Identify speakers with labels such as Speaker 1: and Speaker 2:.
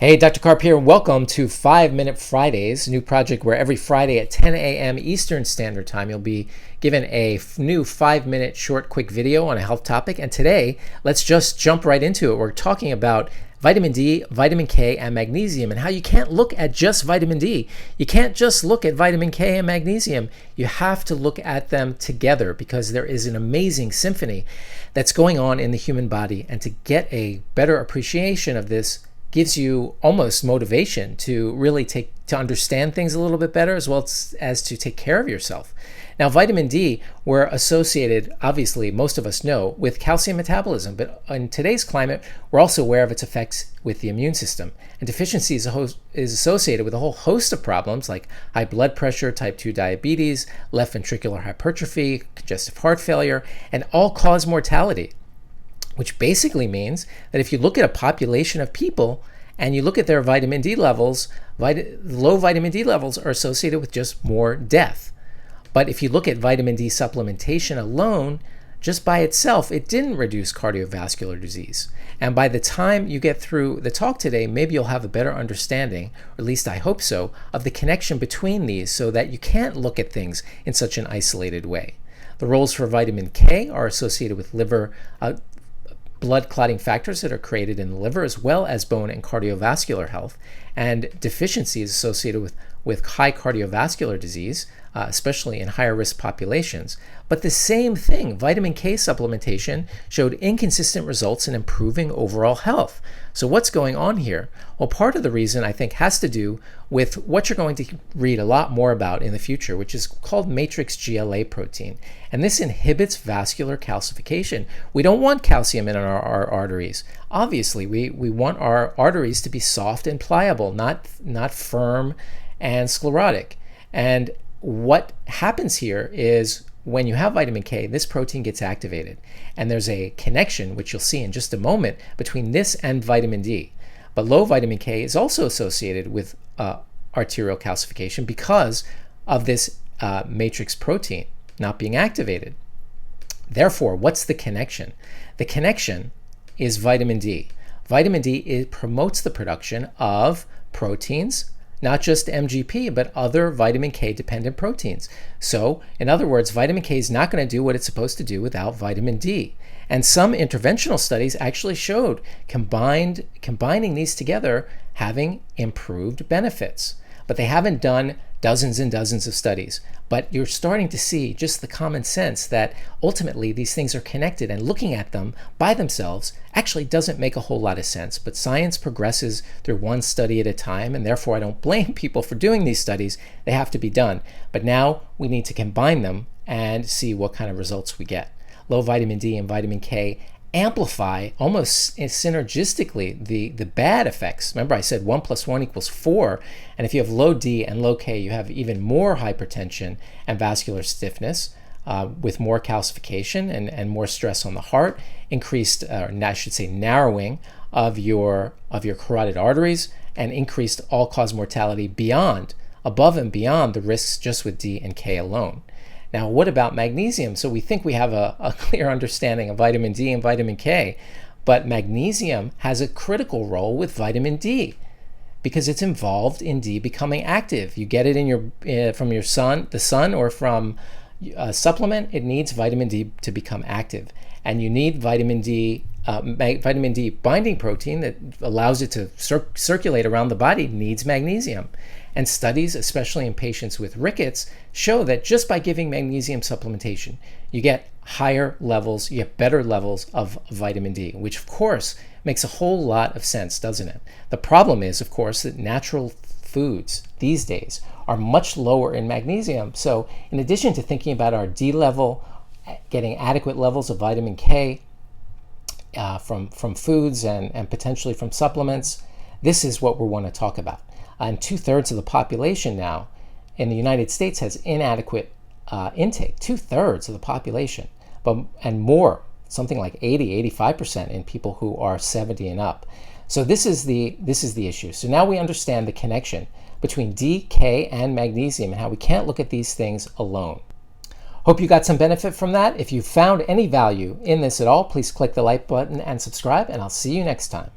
Speaker 1: Hey, Dr. Karp here, and welcome to 5-Minute Fridays, a new project where every Friday at 10 a.m. Eastern Standard Time, you'll be given a new 5-minute short, quick video on a health topic. And today, let's just jump right into it. We're talking about vitamin D, vitamin K, and magnesium, and how you can't look at just vitamin D. You can't just look at vitamin K and magnesium. You have to look at them together because there is an amazing symphony that's going on in the human body. And to get a better appreciation of this, gives you almost motivation to really to understand things a little bit better, as well as to take care of yourself. Now, vitamin D, we're associated, obviously, most of us know, with calcium metabolism, but in today's climate, we're also aware of its effects with the immune system. And deficiency is associated with a whole host of problems like high blood pressure, type 2 diabetes, left ventricular hypertrophy, congestive heart failure, and all-cause mortality. Which basically means that if you look at a population of people and you look at their vitamin D levels, low vitamin D levels are associated with just more death. But if you look at vitamin D supplementation alone, just by itself, it didn't reduce cardiovascular disease. And by the time you get through the talk today, maybe you'll have a better understanding, or at least I hope so, of the connection between these so that you can't look at things in such an isolated way. The roles for vitamin K are associated with liver blood clotting factors that are created in the liver, as well as bone and cardiovascular health. And deficiency is associated with high cardiovascular disease, especially in higher risk populations. But the same thing, vitamin K supplementation showed inconsistent results in improving overall health. So what's going on here? Well, part of the reason I think has to do with what you're going to read a lot more about in the future, which is called matrix GLA protein. And this inhibits vascular calcification. We don't want calcium in our arteries. Obviously, we want our arteries to be soft and pliable, not firm and sclerotic. And what happens here is when you have vitamin K, this protein gets activated. And there's a connection, which you'll see in just a moment, between this and vitamin D. But low vitamin K is also associated with arterial calcification because of this matrix protein not being activated. Therefore, what's the connection? The connection is vitamin D. Vitamin D promotes the production of proteins, not just MGP, but other vitamin K dependent proteins. So, in other words, vitamin K is not going to do what it's supposed to do without vitamin D. And some interventional studies actually showed combining these together having improved benefits. But they haven't done dozens and dozens of studies. But you're starting to see just the common sense that ultimately these things are connected, and looking at them by themselves actually doesn't make a whole lot of sense. But science progresses through one study at a time, and therefore I don't blame people for doing these studies. They have to be done. But now we need to combine them and see what kind of results we get. Low vitamin D and vitamin K amplify almost synergistically the bad effects. Remember, I said 1 + 1 = 4, and if you have low D and low K, you have even more hypertension and vascular stiffness with more calcification and more stress on the heart, increased, I should say, narrowing of your carotid arteries, and increased all-cause mortality above and beyond the risks just with D and K alone. Now, what about magnesium? So we think we have a clear understanding of vitamin D and vitamin K, but magnesium has a critical role with vitamin D because it's involved in D becoming active. You get it from the sun, or from a supplement. It needs vitamin D to become active, and you need vitamin D binding protein that allows it to circulate around the body needs magnesium. And studies, especially in patients with rickets, show that just by giving magnesium supplementation, you get higher levels, you get better levels of vitamin D, which of course makes a whole lot of sense, doesn't it? The problem is, of course, that natural foods these days are much lower in magnesium. So in addition to thinking about our D level, getting adequate levels of vitamin K from foods and potentially from supplements, this is what we want to talk about. And 2/3 of the population now in the United States has inadequate intake. 2/3 of the population, and more, something like 85% in people who are 70 and up. So this is the issue. So now we understand the connection between D, K, and magnesium, and how we can't look at these things alone. Hope you got some benefit from that. If you found any value in this at all, please click the like button and subscribe, and I'll see you next time.